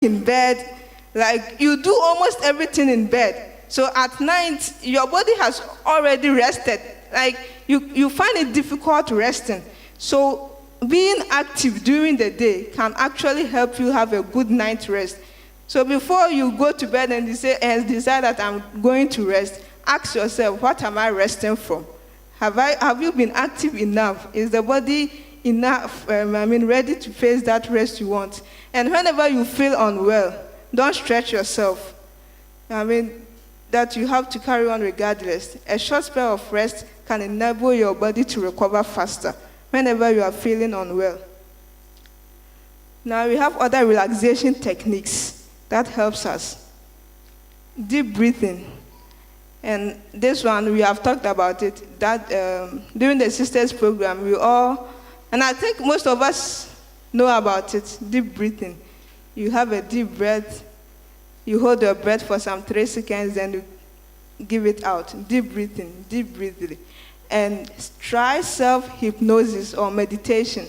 in bed, like you do almost everything in bed. So at night, your body has already rested. Like you find it difficult resting. So being active during the day can actually help you have a good night's rest. So before you go to bed and decide that I'm going to rest, ask yourself, what am I resting from? Have you been active enough? Is the body enough, ready to face that rest you want? And whenever you feel unwell, don't stretch yourself. That you have to carry on regardless. A short spell of rest can enable your body to recover faster whenever you are feeling unwell. Now we have other relaxation techniques that helps us. Deep breathing. And this one, we have talked about it, that during the sisters program, and I think most of us know about it, deep breathing. You have a deep breath, you hold your breath for some 3 seconds, then you give it out. Deep breathing, deep breathing. And try self-hypnosis or meditation.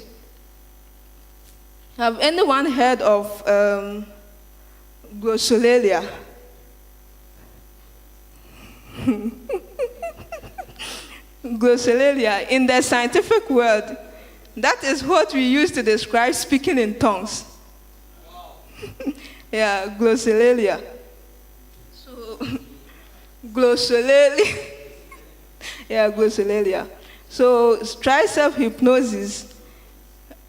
Have anyone heard of glossolalia? Glossolalia, in the scientific world, that is what we use to describe speaking in tongues. Yeah, glossolalia. So, glossolalia. Yeah, glossolalia. So, try self-hypnosis.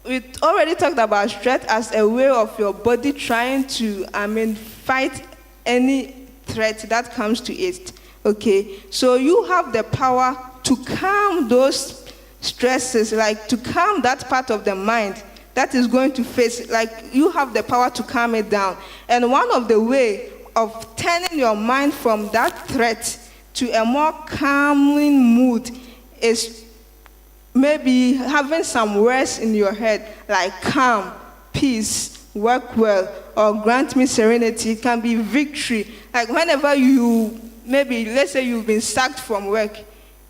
We already talked about stress as a way of your body trying to, fight any threat that comes to it. Okay, so you have the power to calm those stresses, like to calm that part of the mind that is going to face, like you have the power to calm it down. And one of the way of turning your mind from that threat to a more calming mood is maybe having some words in your head, like calm, peace, work well, or grant me serenity. It can be victory. Like whenever maybe, let's say you've been sacked from work,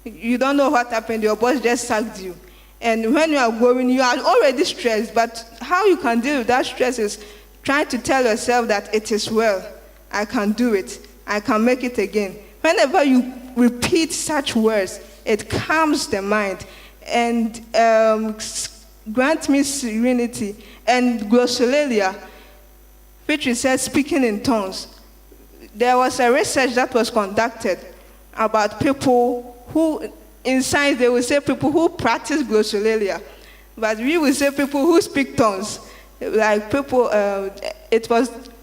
you don't know what happened, your boss just sacked you. And when you are going, you are already stressed, but how you can deal with that stress is trying to tell yourself that it is well, I can do it, I can make it again. Whenever you repeat such words, it calms the mind and grant me serenity. And glossolalia, which is said speaking in tongues, there was a research that was conducted about people who, in science, they will say people who practice glossolalia, but we will say people who speak tongues. Like people,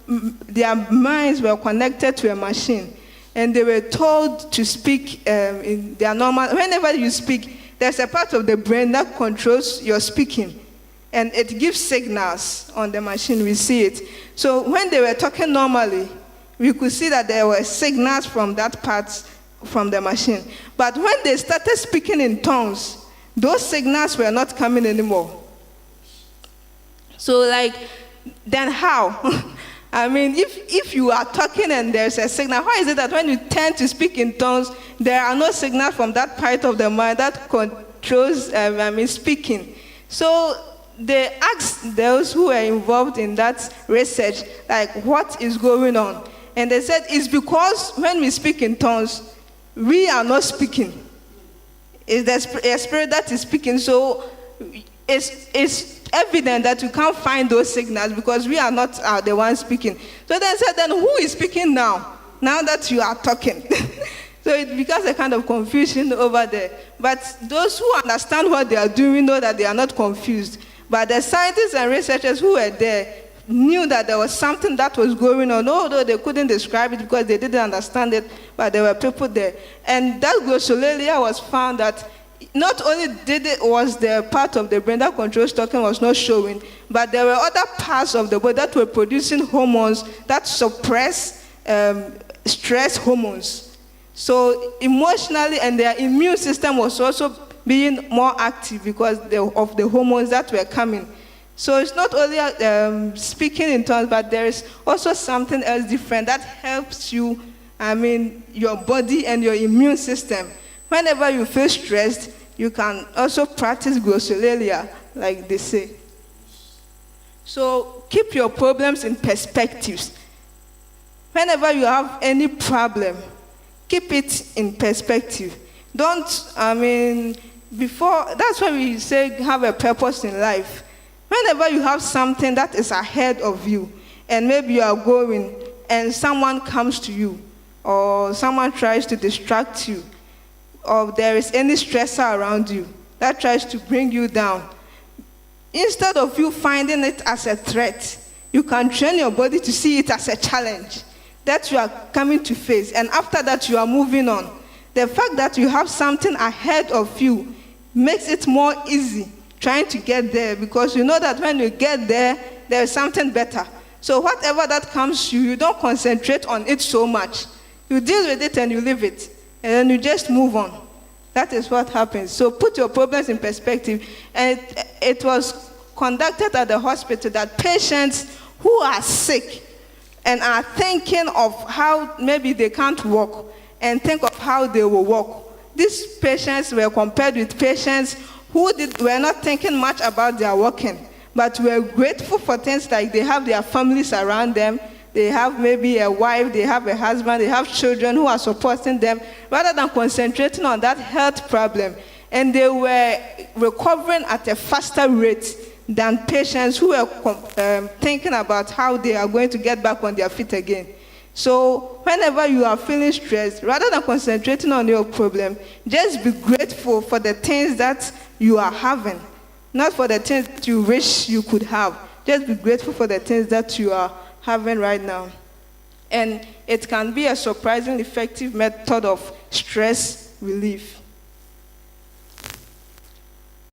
their minds were connected to a machine, and they were told to speak in their normal. Whenever you speak, there's a part of the brain that controls your speaking, and it gives signals on the machine. We see it. So when they were talking normally, we could see that there were signals from that part from the machine. But when they started speaking in tongues, those signals were not coming anymore. So then how? If you are talking and there's a signal, how is it that when you tend to speak in tongues, there are no signals from that part of the mind that controls speaking? So they asked those who were involved in that research, what is going on? And they said, it's because when we speak in tongues, we are not speaking. It's a spirit that is speaking. So it's evident that you can't find those signals because we are not the ones speaking. So they said, then who is speaking now? Now that you are talking. So it becomes a kind of confusion over there. But those who understand what they are doing know that they are not confused. But the scientists and researchers who were there knew that there was something that was going on, although they couldn't describe it because they didn't understand it, but there were people there. And that glossolalia was found that not only was the part of the brain that controls talking was not showing, but there were other parts of the body that were producing hormones that suppress stress hormones. So emotionally, and their immune system was also being more active because of the hormones that were coming. So it's not only speaking in tongues, but there is also something else different that helps you, your body and your immune system. Whenever you feel stressed, you can also practice glossolalia, like they say. So keep your problems in perspectives. Whenever you have any problem, keep it in perspective. That's why we say have a purpose in life. Whenever you have something that is ahead of you, and maybe you are going, and someone comes to you, or someone tries to distract you, or there is any stressor around you that tries to bring you down, instead of you finding it as a threat, you can train your body to see it as a challenge that you are coming to face, and after that you are moving on. The fact that you have something ahead of you makes it more easy trying to get there, because you know that when you get there, there is something better. So whatever that comes to you, you don't concentrate on it so much. You deal with it and you leave it, and then you just move on. That is what happens. So put your problems in perspective. And it was conducted at the hospital that patients who are sick and are thinking of how maybe they can't walk and think of how they will walk, these patients were compared with patients who were not thinking much about their walking, but were grateful for things like they have their families around them, they have maybe a wife, they have a husband, they have children who are supporting them, rather than concentrating on that health problem. And they were recovering at a faster rate than patients who were thinking about how they are going to get back on their feet again. So whenever you are feeling stressed, rather than concentrating on your problem, just be grateful for the things that you are having, not for the things that you wish you could have. Just be grateful for the things that you are having right now. And it can be a surprisingly effective method of stress relief.